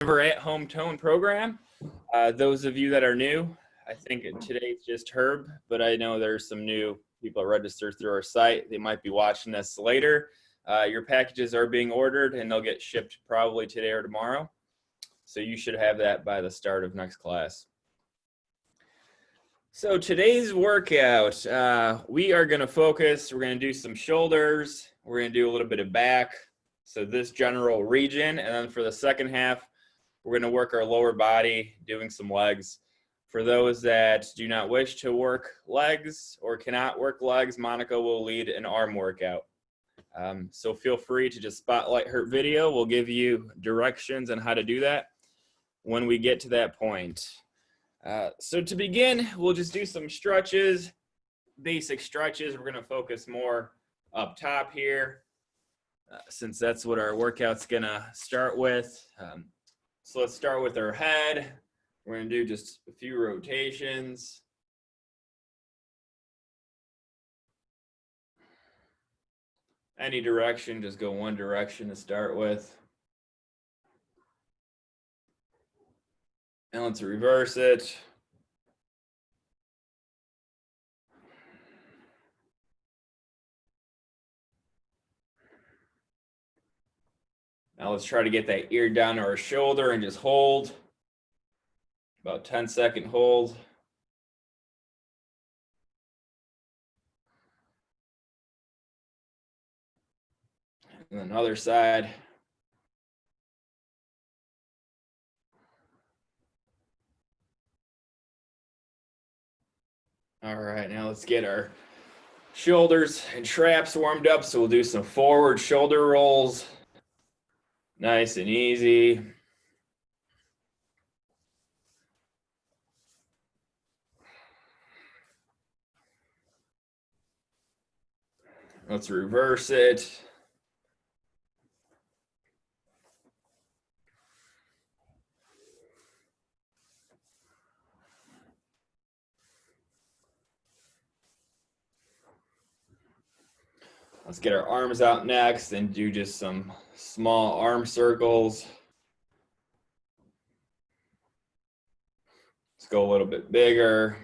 Our at-home tone program. Those of you that are new, I think today's just Herb, but I know there's some new people registered through our site. They might be watching this later. Your packages are being ordered and they'll get shipped probably today or tomorrow. So you should have that by the start of next class. So today's workout, we are going to focus, we're going to do some shoulders, we're going to do a little bit of back, so this general region, and then for the second half, we're going to work our lower body, doing some legs. For those that do not wish to work legs or cannot work legs, Monica will lead an arm workout. So feel free to just spotlight her video. We'll give you directions on how to do that when we get to that point. So to begin, we'll just do some stretches, basic stretches. We're going to focus more up top here, since that's what our workout's going to start with. So let's start with our head. We're going to do just a few rotations. Any direction, just go one direction to start with. And let's reverse it. Now let's try to get that ear down to our shoulder and just hold. About 10-second hold. And then other side. All right, now let's get our shoulders and traps warmed up. So we'll do some forward shoulder rolls. Nice and easy. Let's reverse it. Let's get our arms out next and do just some small arm circles. Let's go a little bit bigger.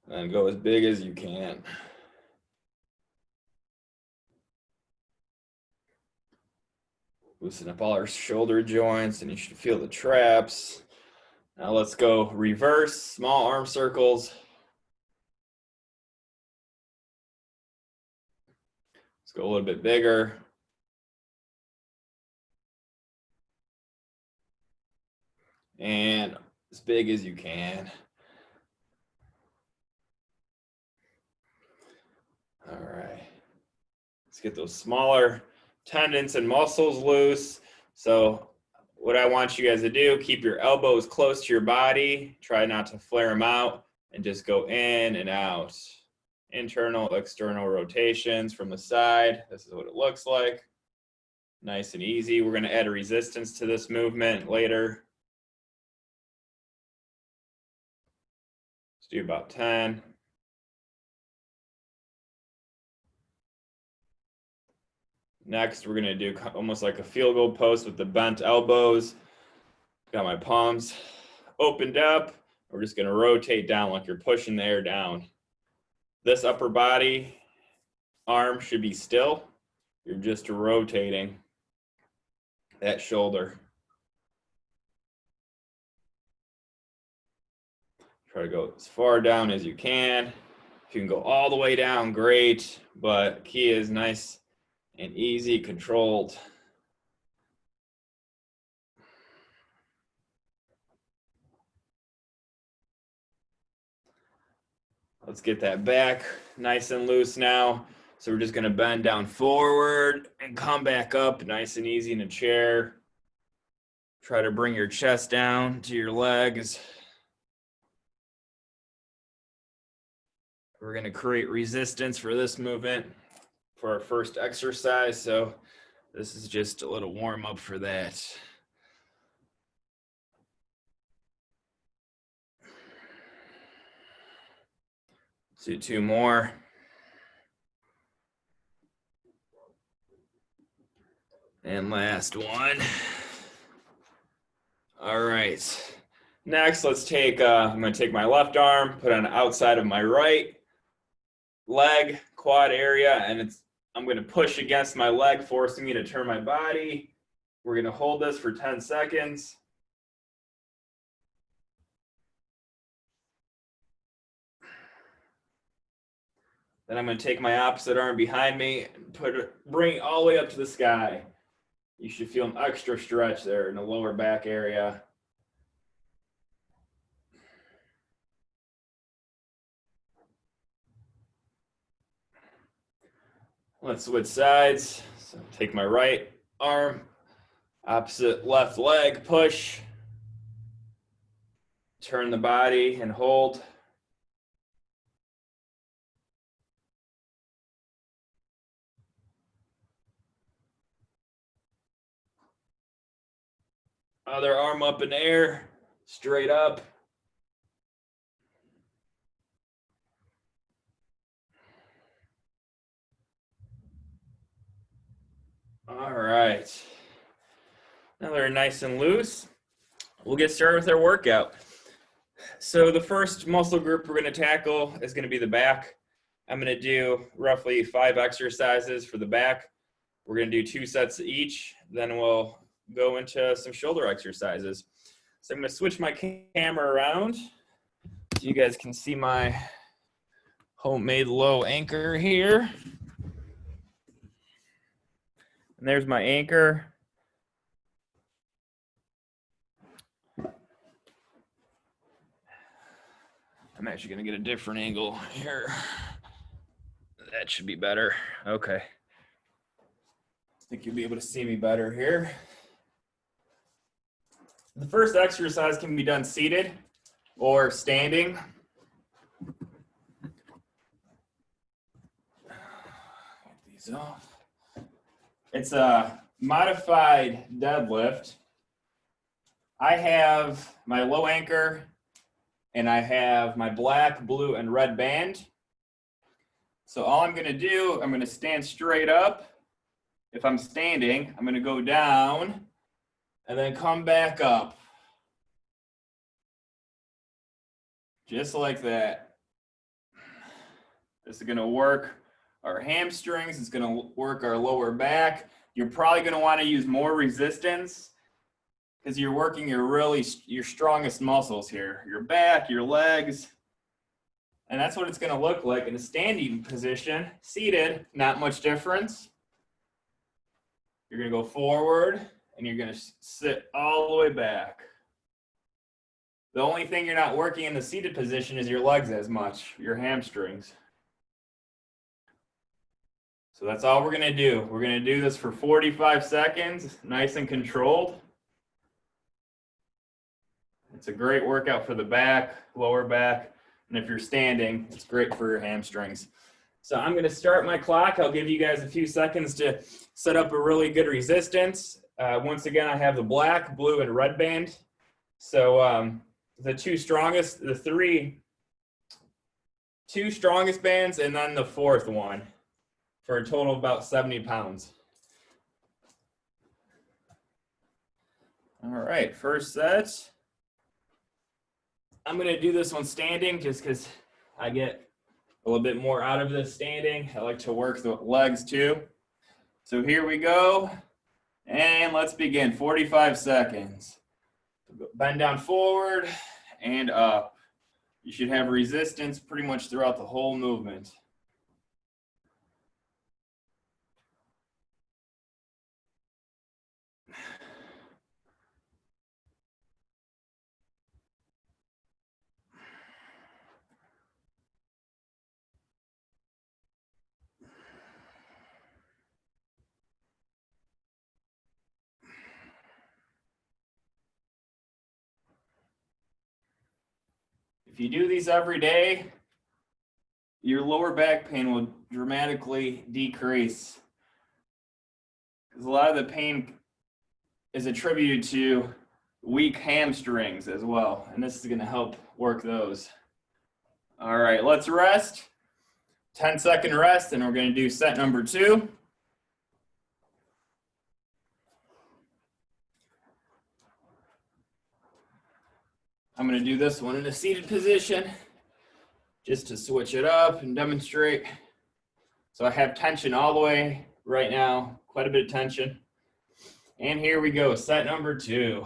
And go as big as you can. Loosen up all our shoulder joints and you should feel the traps. Now let's go reverse, small arm circles. Let's go a little bit bigger. And as big as you can. All right. Let's get those smaller tendons and muscles loose. So what I want you guys to do, keep your elbows close to your body. Try not to flare them out and just go in and out. Internal, external rotations from the side. This is what it looks like. Nice and easy. We're going to add a resistance to this movement later. Let's do about 10. Next, we're going to do almost like a field goal post with the bent elbows. Got my palms opened up. We're just going to rotate down like you're pushing the air down. This upper body arm should be still. You're just rotating that shoulder. Try to go as far down as you can. If you can go all the way down, great. But key is nice and easy, controlled. Let's get that back nice and loose now. So we're just going to bend down forward and come back up nice and easy in a chair. Try to bring your chest down to your legs. We're going to create resistance for this movement for our first exercise. So this is just a little warm up for that. Let's do 2 more. And last one. All right. Next, let's take, I'm going to take my left arm, put it on the outside of my right leg, quad area, and I'm going to push against my leg, forcing me to turn my body. We're going to hold this for 10 seconds. Then I'm going to take my opposite arm behind me and bring it all the way up to the sky. You should feel an extra stretch there in the lower back area. Let's switch sides. So take my right arm, opposite left leg, push. Turn the body and hold. Other arm up in the air, straight up. All right. Now they're nice and loose. We'll get started with our workout. So the first muscle group we're going to tackle is going to be the back. I'm going to do roughly 5 exercises for the back. We're going to do 2 sets each. Then we'll go into some shoulder exercises. So I'm going to switch my camera around so you guys can see my homemade low anchor here. And there's my anchor. I'm actually going to get a different angle here. That should be better. Okay. I think you'll be able to see me better here. The first exercise can be done seated or standing. Get these off. It's a modified deadlift. I have my low anchor and I have my black, blue, and red band. So all I'm going to do, I'm going to stand straight up. If I'm standing, I'm going to go down and then come back up. Just like that. This is going to work our hamstrings. It's going to work our lower back. You're probably going to want to use more resistance because you're working your strongest muscles here. Your back, your legs. And that's what it's going to look like in a standing position. Seated, not much difference. You're going to go forward and you're going to sit all the way back. The only thing you're not working in the seated position is your legs as much, your hamstrings. So that's all we're going to do. We're going to do this for 45 seconds, nice and controlled. It's a great workout for the back, lower back, and if you're standing, it's great for your hamstrings. So I'm going to start my clock. I'll give you guys a few seconds to set up a really good resistance. Once again, I have the black, blue, and red band. So the two strongest bands, and then the fourth one for a total of about 70 pounds. All right, first set. I'm going to do this one standing just because I get a little bit more out of this standing. I like to work the legs too. So here we go. And let's begin. 45 seconds. Bend down forward and up. You should have resistance pretty much throughout the whole movement. If you do these every day, your lower back pain will dramatically decrease. Because a lot of the pain is attributed to weak hamstrings as well. And this is going to help work those. All right, let's rest. 10-second rest, and we're going to do set number 2. I'm going to do this one in a seated position just to switch it up and demonstrate. So I have tension all the way right now, quite a bit of tension. And here we go, set number 2.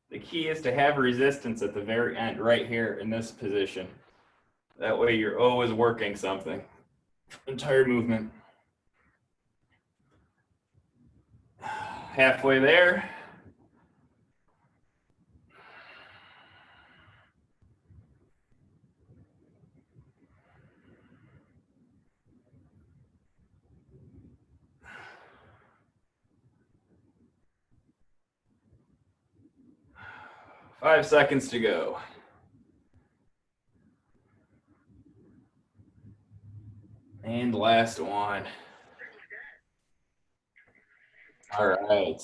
The key is to have resistance at the very end, right here in this position. That way you're always working something. Entire movement. Halfway there. Five seconds to go. And last one. All right.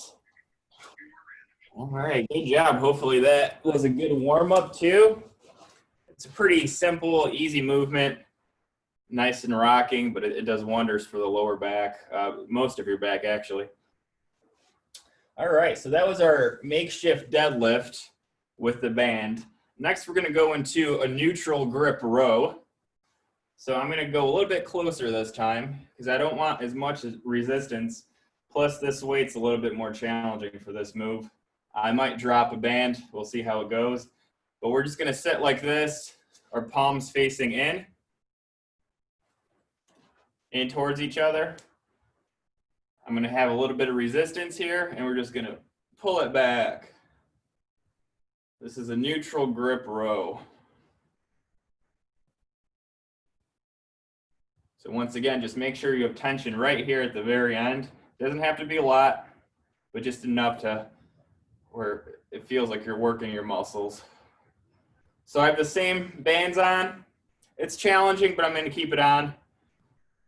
All right, good job. Hopefully that was a good warm-up too. It's a pretty simple, easy movement. Nice and rocking, but it does wonders for the lower back, most of your back actually. All right, so that was our makeshift deadlift with the band. Next, we're gonna go into a neutral grip row. So I'm gonna go a little bit closer this time because I don't want as much resistance. Plus this weight's a little bit more challenging for this move. I might drop a band, we'll see how it goes. But we're just gonna sit like this, our palms facing in towards each other. I'm gonna have a little bit of resistance here and we're just gonna pull it back. This is a neutral grip row. So once again, just make sure you have tension right here at the very end. Doesn't have to be a lot, but just enough to where it feels like you're working your muscles. So I have the same bands on. It's challenging, but I'm gonna keep it on.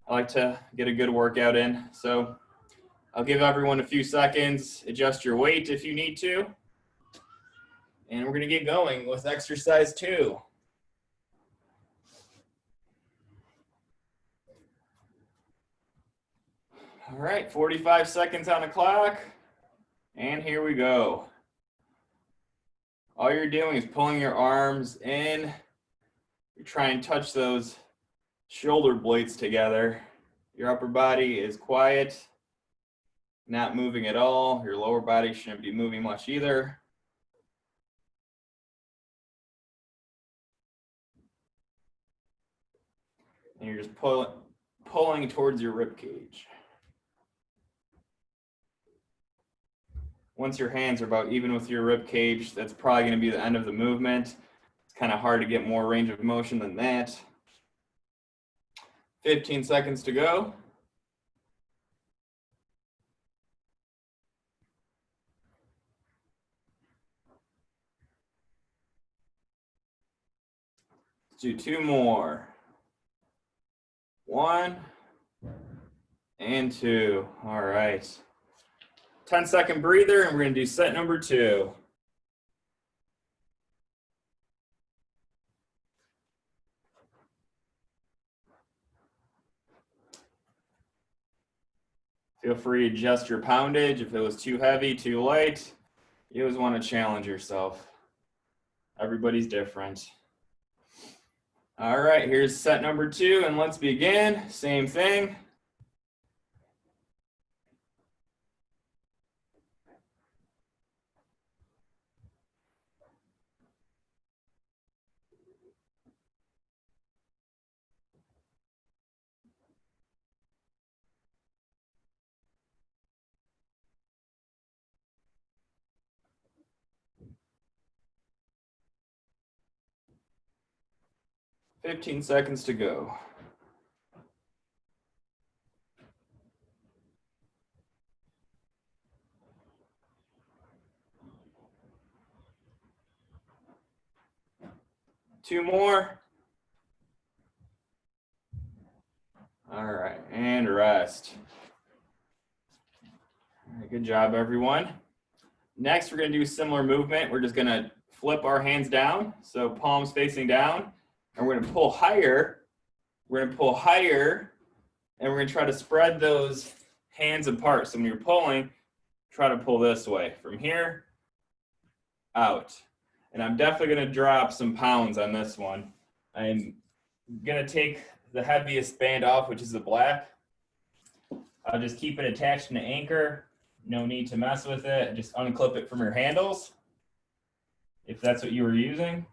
I like to get a good workout in. So I'll give everyone a few seconds, adjust your weight if you need to. And we're gonna get going with exercise 2. All right, 45 seconds on the clock. And here we go. All you're doing is pulling your arms in. You try and touch those shoulder blades together. Your upper body is quiet, not moving at all. Your lower body shouldn't be moving much either. And you're just pulling towards your rib cage. Once your hands are about even with your rib cage, that's probably going to be the end of the movement. It's kind of hard to get more range of motion than that. 15 seconds to go. Let's do 2 more. 1 and 2. All right. 10-second breather, and we're going to do set number 2. Feel free to adjust your poundage if it was too heavy, too light. You always want to challenge yourself. Everybody's different. All right, here's set number 2, and let's begin. Same thing. Fifteen seconds to go. Two more. All right, and rest. All right, good job, everyone. Next, we're going to do a similar movement. We're just going to flip our hands down, so palms facing down, and we're going to pull higher We're going to pull higher, and we're going to try to spread those hands apart. So when you're pulling, try to pull this way from here out. And I'm definitely going to drop some pounds on this one. I'm going to take the heaviest band off, which is the black. I'll just keep it attached in an anchor. No need to mess with it. Just unclip it from your handles if that's what you were using.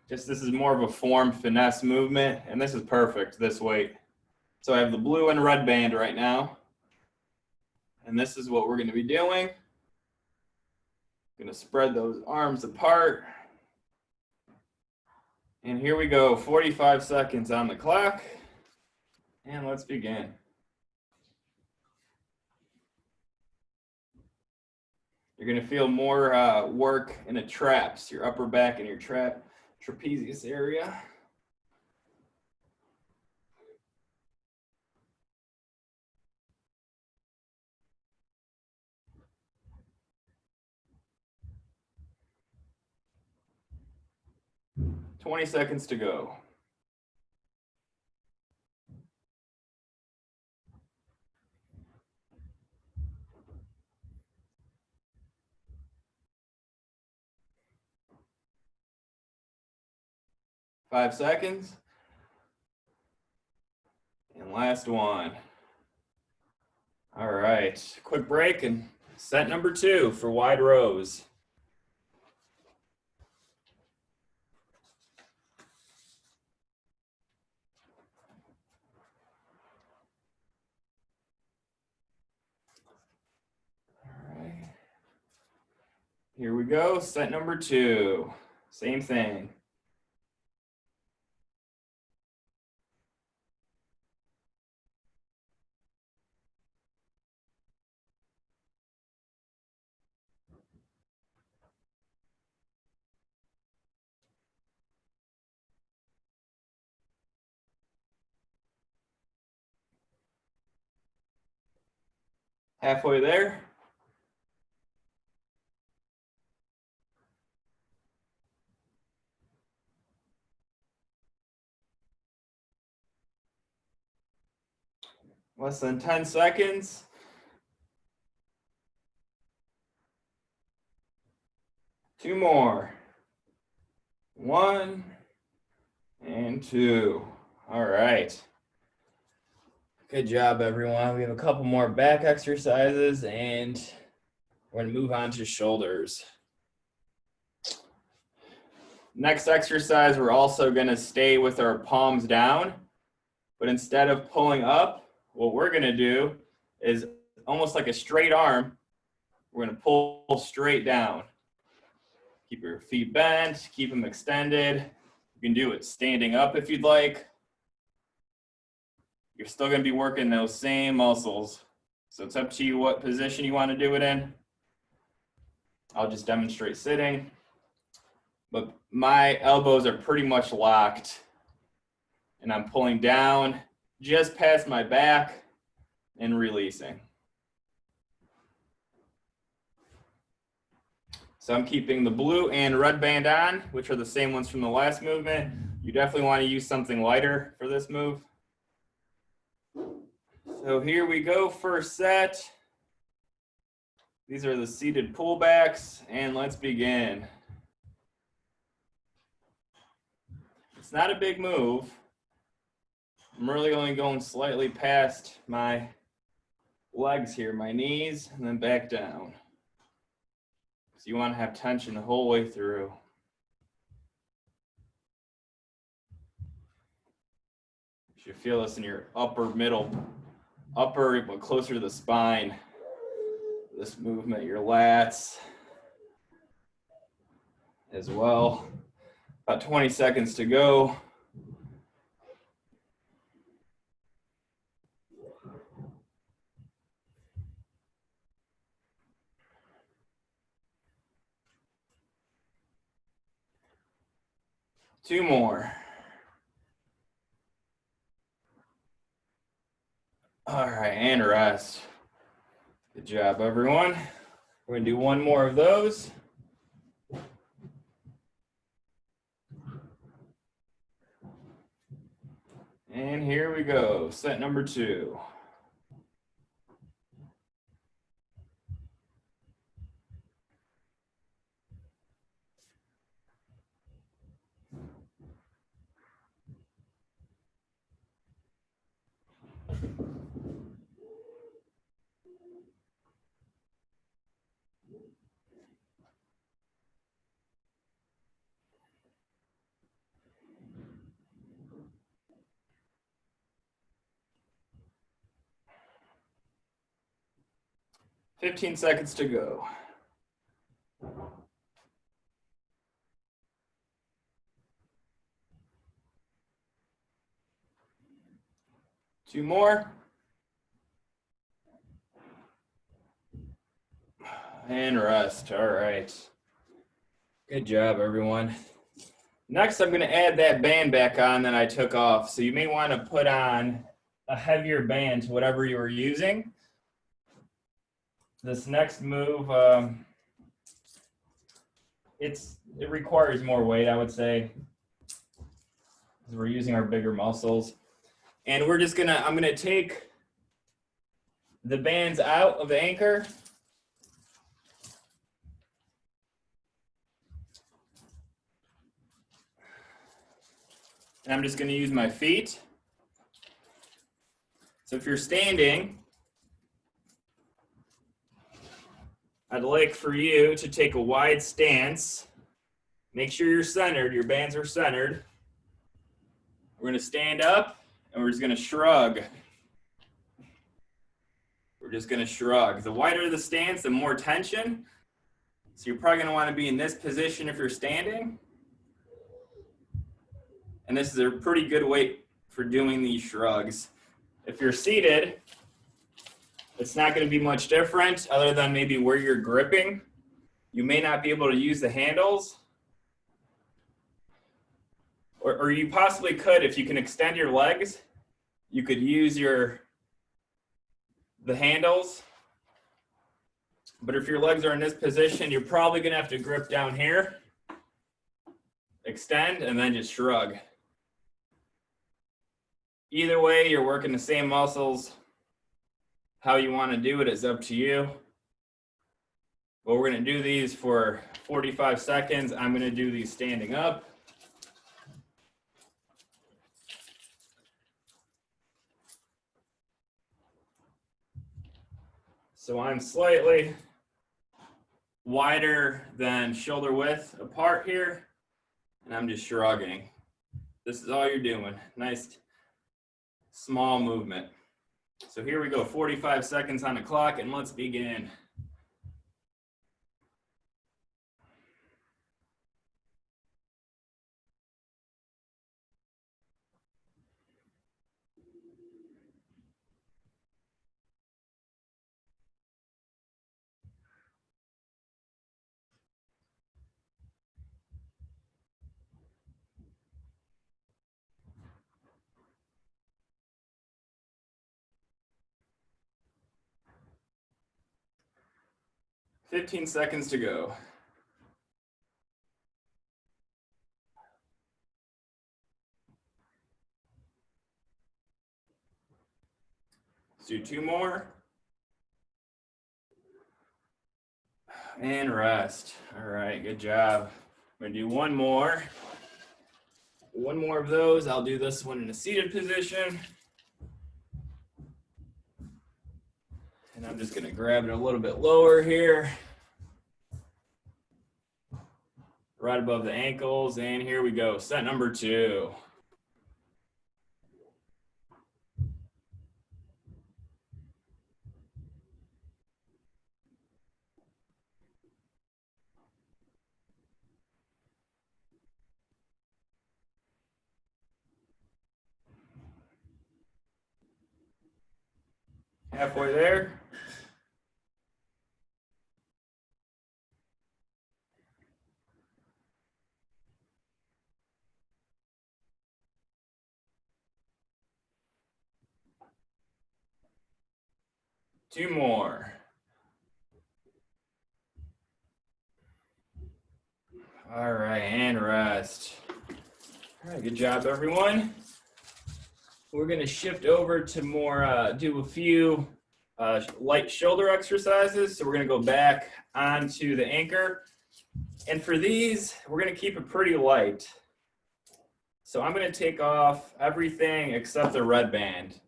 Just this is more of a form finesse movement, and this is perfect, this weight. So I have the blue and red band right now, and this is what we're going to be doing. Going to spread those arms apart. And here we go, 45 seconds on the clock, and let's begin. You're going to feel more work in the traps, your upper back and your trapezius area. "20 seconds to go." "5 seconds. And last one. All right, quick break and set number 2 for wide rows. All right. Here we go, set number 2. Same thing. Halfway there. Less than 10 seconds. Two more. 1 and 2. All right. Good job, everyone. We have a couple more back exercises, and we're going to move on to shoulders. Next exercise, we're also going to stay with our palms down, but instead of pulling up, what we're going to do is almost like a straight arm. We're going to pull straight down. Keep your feet bent, keep them extended. You can do it standing up if you'd like. You're still going to be working those same muscles. So it's up to you what position you want to do it in. I'll just demonstrate sitting. But my elbows are pretty much locked. And I'm pulling down just past my back and releasing. So I'm keeping the blue and red band on, which are the same ones from the last movement. You definitely want to use something lighter for this move. So here we go, first set. These are the seated pullbacks, and let's begin. It's not a big move. I'm really only going slightly past my legs here, my knees, and then back down. So you want to have tension the whole way through. You should feel this in your upper, but closer to the spine. This movement, your lats as well. About 20 seconds to go. Two more. All right, and rest. Good job, everyone. We're gonna do one more of those. And here we go, set number 2. "15 seconds to go." Two more. And rest. All right. Good job, everyone. Next, I'm going to add that band back on that I took off. So you may want to put on a heavier band to whatever you were using. This next move, it requires more weight, I would say, because we're using our bigger muscles. And I'm gonna take the bands out of the anchor. And I'm just gonna use my feet. So if you're standing, I'd like for you to take a wide stance. Make sure you're centered, your bands are centered. We're gonna stand up and we're just gonna shrug. We're just gonna shrug. The wider the stance, the more tension. So you're probably gonna wanna be in this position if you're standing. And this is a pretty good weight for doing these shrugs. If you're seated, it's not gonna be much different other than maybe where you're gripping. You may not be able to use the handles. Or you possibly could, if you can extend your legs, you could use the handles. But if your legs are in this position, you're probably gonna have to grip down here, extend, and then just shrug. Either way, you're working the same muscles. How you wanna do it is up to you. But we're gonna do these for 45 seconds. I'm gonna do these standing up. So I'm slightly wider than shoulder width apart here, and I'm just shrugging. This is all you're doing. Nice small movement. So here we go, 45 seconds on the clock, and let's begin. "15 seconds to go." Let's do 2 more. And rest. All right, good job. I'm gonna do one more. One more of those. I'll do this one in a seated position. And I'm just gonna grab it a little bit lower here. Right above the ankles, and here we go, set number 2. Halfway there. Two more. All right, and rest. All right, good job, everyone. we're going to shift over to more, do a few light shoulder exercises. So we're going to go back onto the anchor. And for these, we're going to keep it pretty light. So I'm going to take off everything except the red band.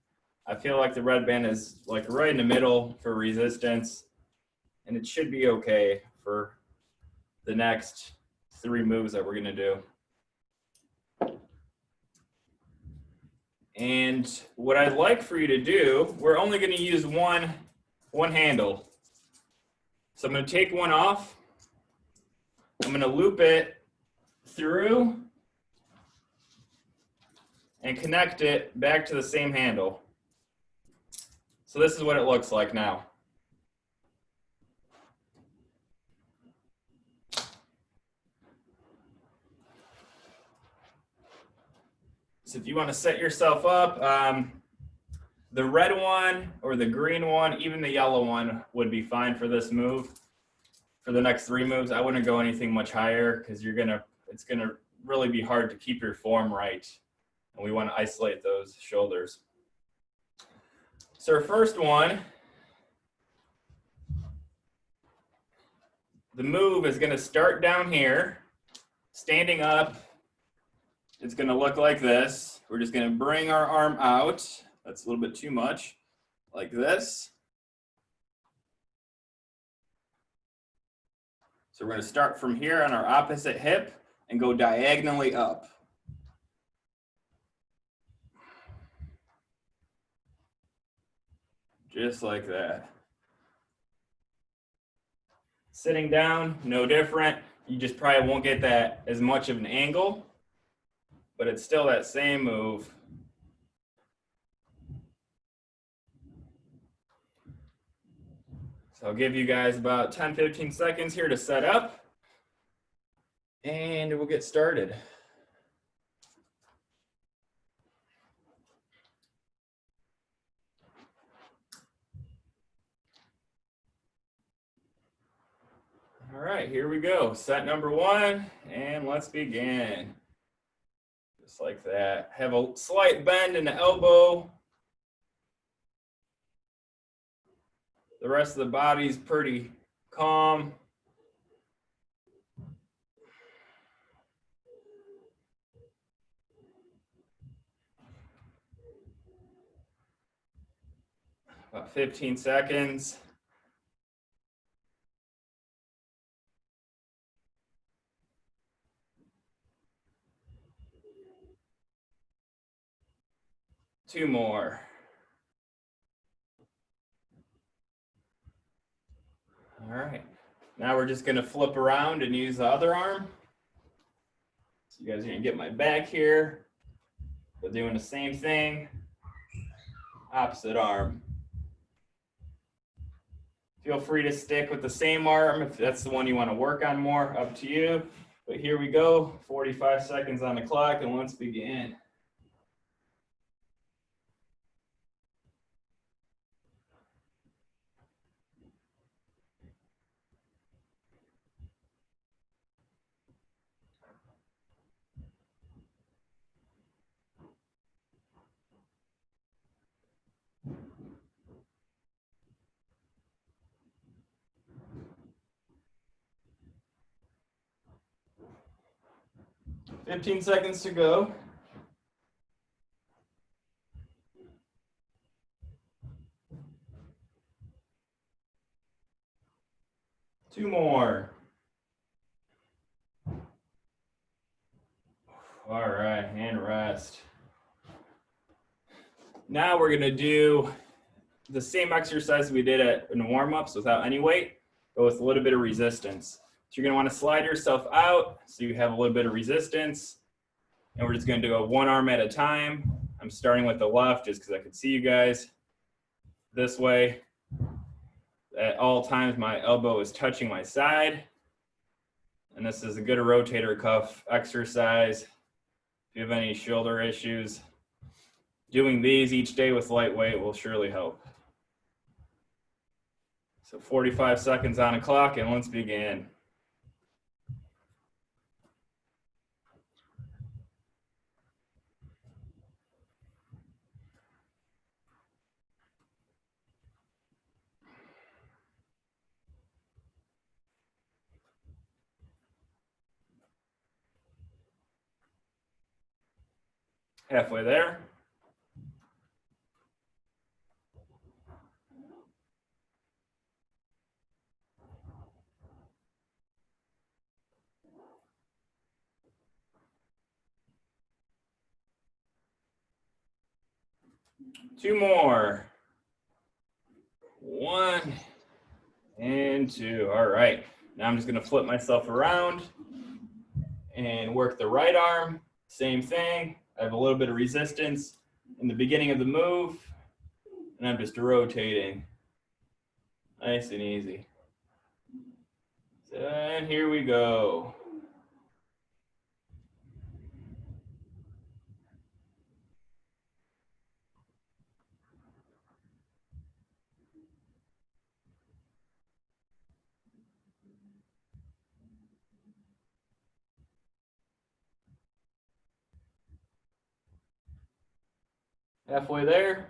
I feel like the red band is like right in the middle for resistance, and it should be okay for the next 3 moves that we're going to do. And what I'd like for you to do, we're only going to use one handle. So I'm going to take one off. I'm going to loop it through and connect it back to the same handle. So this is what it looks like now. So if you want to set yourself up, the red one or the green one, even the yellow one would be fine for this move. For the next 3 moves, I wouldn't go anything much higher because it's gonna really be hard to keep your form right. And we want to isolate those shoulders. So our first one, the move is gonna start down here, standing up. It's gonna look like this. We're just gonna bring our arm out. That's a little bit too much, like this. So we're gonna start from here on our opposite hip and go diagonally up. Just like that. Sitting down, no different. You just probably won't get that as much of an angle, but it's still that same move. So I'll give you guys about 10-15 seconds here to set up, and we'll get started. All right, here we go. Set number 1, and let's begin. Just like that. Have a slight bend in the elbow. The rest of the body's pretty calm. About 15 seconds. Two more. All right. Now we're just going to flip around and use the other arm. So you guys are going to get my back here. We're doing the same thing. Opposite arm. Feel free to stick with the same arm if that's the one you want to work on more, up to you. But here we go, 45 seconds on the clock, and let's begin. $15 seconds to go. Two more. All right, and rest. Now we're gonna do the same exercise we did in warm-ups without any weight, but with a little bit of resistance. So you're gonna wanna slide yourself out so you have a little bit of resistance. And we're just gonna do a one arm at a time. I'm starting with the left just because I can see you guys this way. At all times, my elbow is touching my side. And this is a good rotator cuff exercise. If you have any shoulder issues, doing these each day with light weight will surely help. So 45 seconds on the clock, and let's begin. Halfway there. Two more. 1 and 2. All right. Now I'm just going to flip myself around and work the right arm. Same thing. I have a little bit of resistance in the beginning of the move, and I'm just rotating. Nice and easy. And here we go. Halfway there.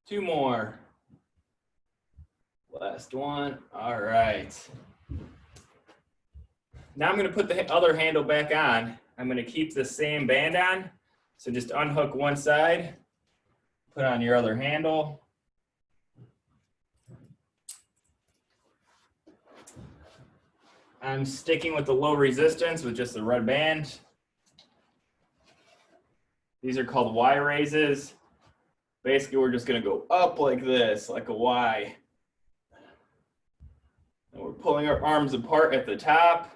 Two more. Last one. All right. Now I'm going to put the other handle back on. I'm going to keep the same band on. So just unhook one side, put on your other handle. I'm sticking with the low resistance with just the red band. These are called Y raises. Basically, we're just going to go up like this, like a Y. And we're pulling our arms apart at the top.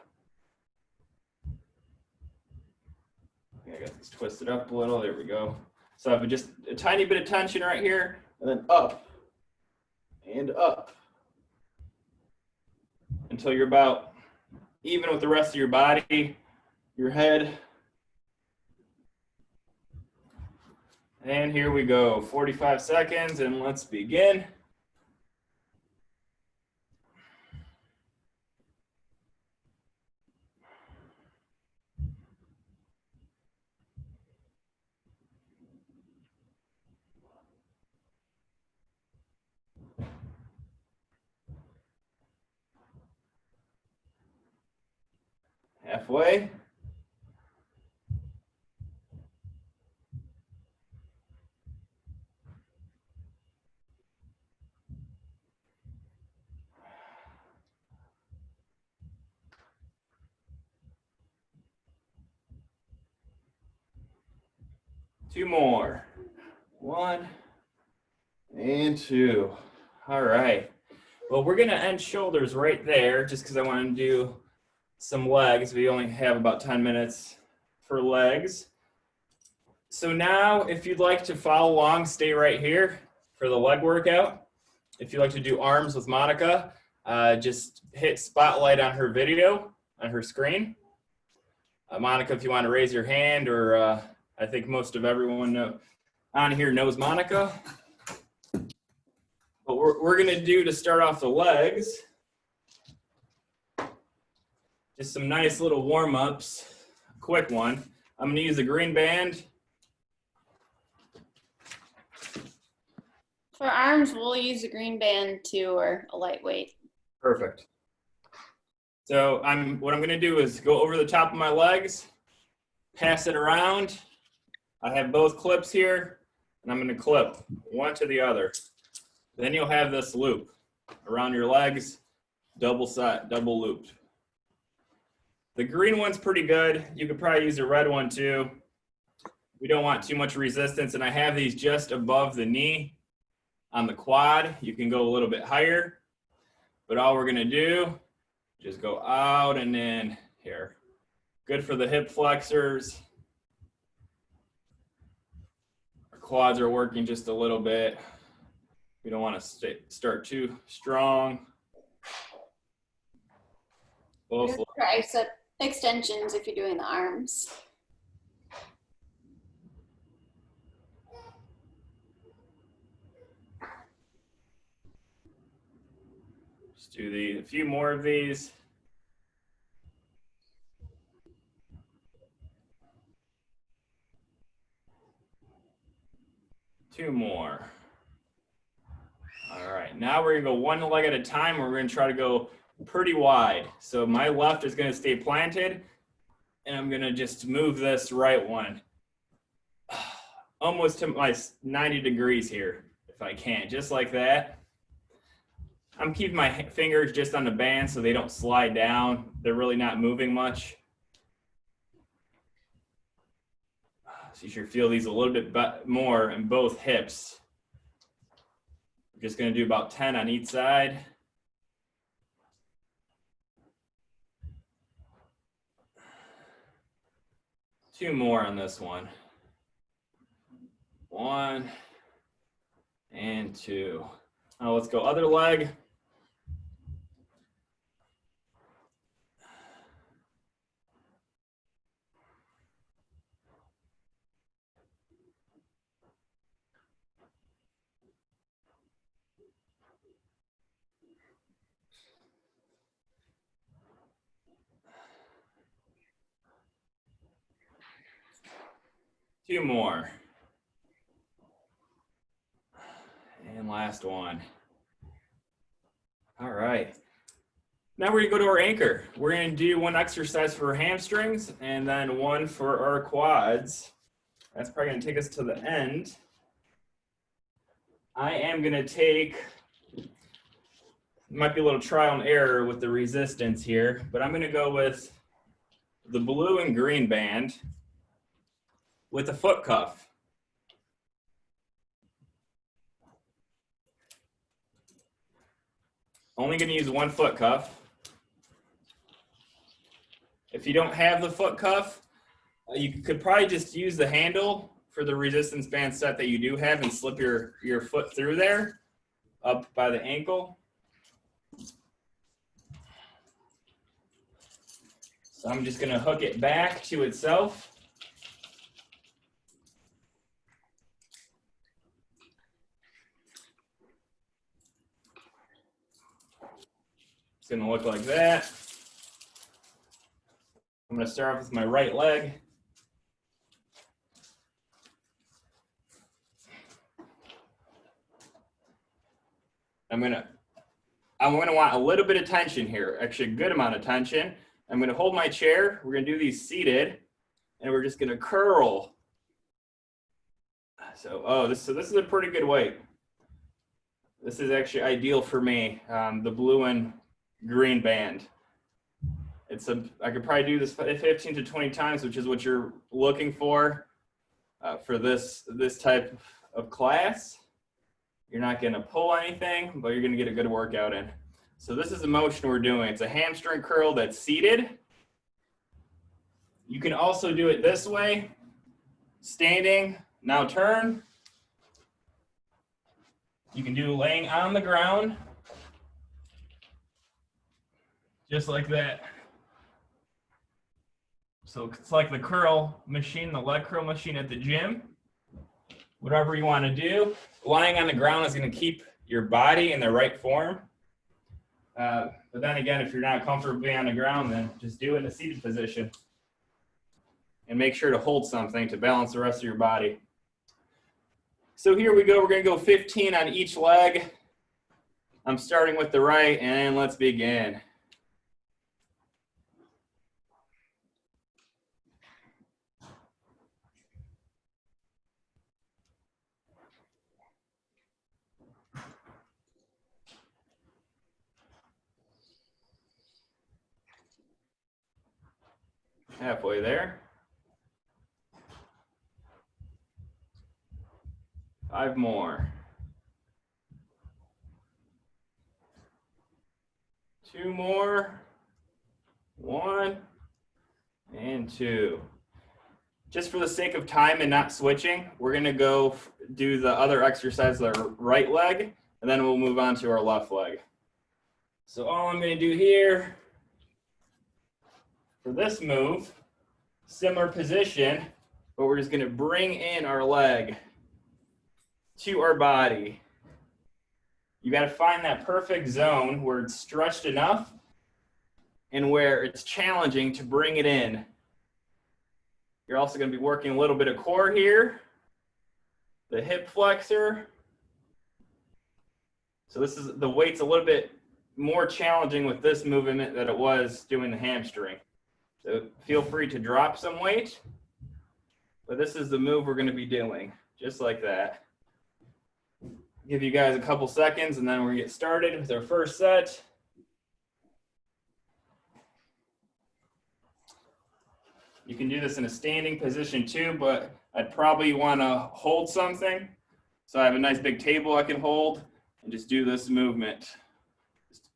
I got this twisted up a little. There we go. So I have just a tiny bit of tension right here, and then up and up until you're about even with the rest of your body, your head. And here we go, 45 seconds, and let's begin. Halfway. Two more. 1 and 2. All right. Well, we're going to end shoulders right there just because I want to do some legs. We only have about 10 minutes for legs. So now, if you'd like to follow along, stay right here for the leg workout. If you'd like to do arms with Monica, just hit spotlight on her video, on her screen. Monica, if you want to raise your hand, or I think most of everyone on here knows Monica. What we're going to do to start off the legs, just some nice little warm-ups, quick one. I'm going to use a green band. For arms, we'll use a green band too, or a lightweight. Perfect. So what I'm going to do is go over the top of my legs, pass it around. I have both clips here, and I'm going to clip one to the other. Then you'll have this loop around your legs, double looped. The green one's pretty good. You could probably use a red one too. We don't want too much resistance, and I have these just above the knee on the quad. You can go a little bit higher, but all we're gonna do, just go out and in here. Good for the hip flexors. Our quads are working just a little bit. We don't want to start too strong. Both tricep extensions if you're doing the arms. Just do a few more of these. 2 more. All right, now we're gonna go one leg at a time. We're gonna try to go pretty wide. So my left is gonna stay planted, and I'm gonna just move this right one almost to my 90 degrees here, if I can, just like that. I'm keeping my fingers just on the band so they don't slide down. They're really not moving much. So you should feel these a little bit more in both hips. I'm just gonna do about 10 on each side. Two more on this one. 1 and 2. Now let's go other leg. Two more. And last one. All right. Now we're gonna go to our anchor. We're gonna do one exercise for our hamstrings and then one for our quads. That's probably gonna take us to the end. I am gonna take, might be a little trial and error with the resistance here, but I'm gonna go with the blue and green band with a foot cuff. Only gonna use one foot cuff. If you don't have the foot cuff, you could probably just use the handle for the resistance band set that you do have and slip your foot through there up by the ankle. So I'm just gonna hook it back to itself. It's gonna look like that. I'm gonna start off with my right leg. I'm gonna want a little bit of tension here, actually a good amount of tension. I'm gonna hold my chair. We're gonna do these seated, and we're just gonna curl. So this is a pretty good weight. This is actually ideal for me, the blue and green band. I could probably do this 15 to 20 times, which is what you're looking for this type of class. You're not gonna pull anything, but you're gonna get a good workout in. So this is the motion we're doing. It's a hamstring curl that's seated. You can also do it this way, standing, now turn. You can do laying on the ground, just like that. So it's like the curl machine, the leg curl machine at the gym. Whatever you want to do. Lying on the ground is going to keep your body in the right form. But then again, if you're not comfortably on the ground, then just do it in a seated position. And make sure to hold something to balance the rest of your body. So here we go. We're going to go 15 on each leg. I'm starting with the right, and let's begin. Halfway there. 5 more. 2 more. 1 and 2. Just for the sake of time and not switching, we're going to go do the other exercise, the right leg, and then we'll move on to our left leg. So all I'm going to do here for this move, similar position, but we're just going to bring in our leg to our body. You got to find that perfect zone where it's stretched enough and where it's challenging to bring it in. You're also going to be working a little bit of core here. the hip flexor. So this is, the weight's a little bit more challenging with this movement than it was doing the hamstring. So feel free to drop some weight, but this is the move we're going to be doing, just like that. Give you guys a couple seconds and then we're going to get started with our first set. You can do this in a standing position too, but I'd probably want to hold something. So I have a nice big table I can hold and just do this movement. Just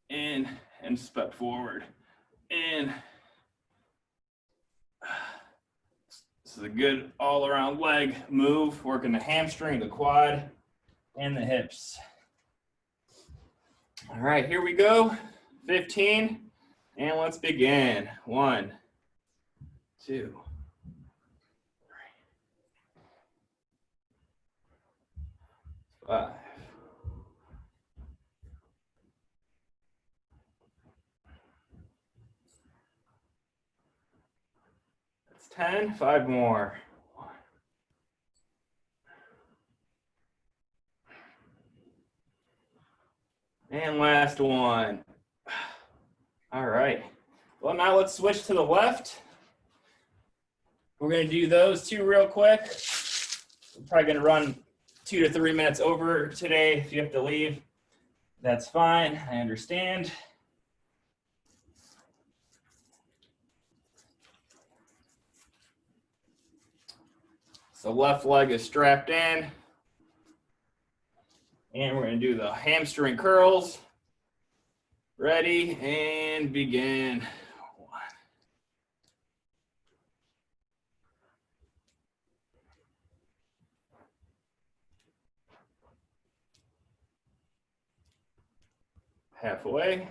in and step forward. In. This is a good all-around leg move, working the hamstring, the quad, and the hips. All right, here we go. 15, and let's begin. 1, 2, 3, 5. That's 10, 5 more. And last one. All right. Well, now let's switch to the left. We're going to do those two real quick. We're probably going to run 2 to 3 minutes over today. If you have to leave, that's fine. I understand. So left leg is strapped in. And we're going to do the hamstring curls. Ready and begin. 1. Halfway.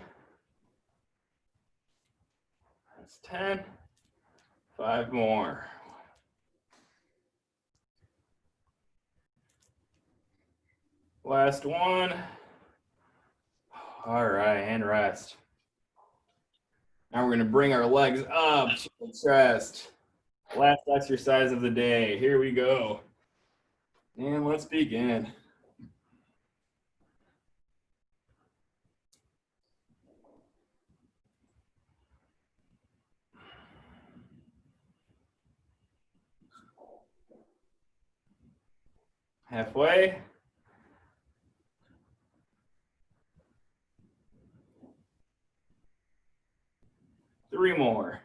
That's 10. 5 more. Last one. All right, and rest. Now we're going to bring our legs up to the chest. Last exercise of the day. Here we go. And let's begin. Halfway. Three more.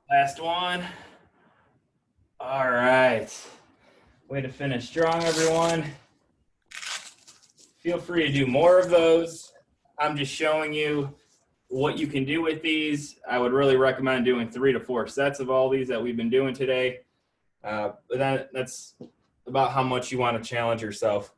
Last one. All right. Way to finish strong, everyone. Feel free to do more of those. I'm just showing you what you can do with these. I would really recommend doing 3 to 4 sets of all these that we've been doing today. But that's about how much you want to challenge yourself.